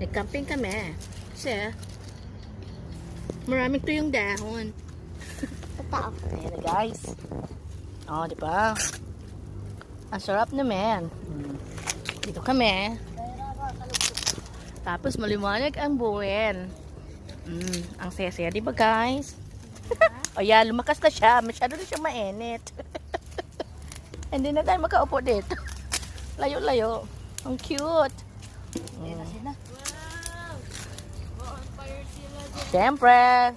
Nag-camping kami. Kasi, maraming tuyong dahon. Ayan na guys. Oh, di ba? Ang sarap naman. Dito kami. Tapos maliwanag ang buwan. Ang saya-saya, di ba guys? O yan, lumakas na siya. Masyado na siya mainit. Hindi na tayo makaupo dito. Layo-layo. Ang cute. Siyempre.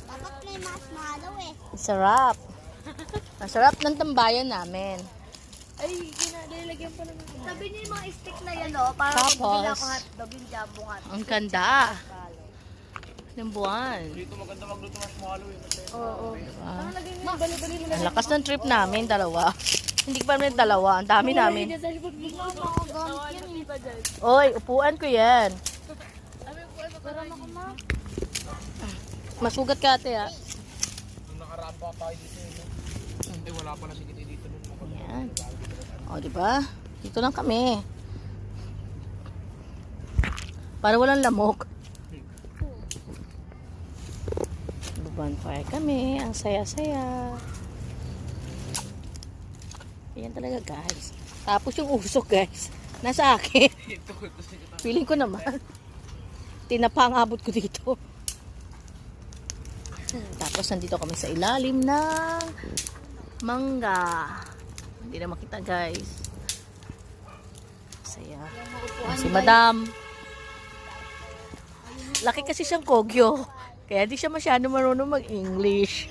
Dapat may marshmallow eh. Sarap. Ang sarap ng tambayan namin. Ay, ginalagyan pa naman. Sabi niyo yung mga stick na yan, no? Para Tapos, kung bigla ko hotdog, yung jambong hotdog. ang ganda ng buwan. Dito maganda magluto marshmallow eh. Oo. Ah, Lagyan niyo yung bali-bali nila. ang lakas ng trip namin, dalawa. Hindi pa namin dalawa. Ang dami namin. Oy, upuan ko yan. Masugat ka ate ha. Nung nakaraan pa tayo dito eh. Wala pa na si Kitty dito. Yan. O, diba? Dito lang kami. Para walang lamok. Bonfire kami. Ang saya-saya. Yan talaga guys. Tapos yung usok guys. Nasa akin. Feeling ko naman. Tinapangabot ko dito. Tapos nandito kami sa ilalim ng mangga. Hindi na makita guys. Saya. Si Madam. Laki kasi siyang kogyo. Kaya di siya masyado marunong mag-English.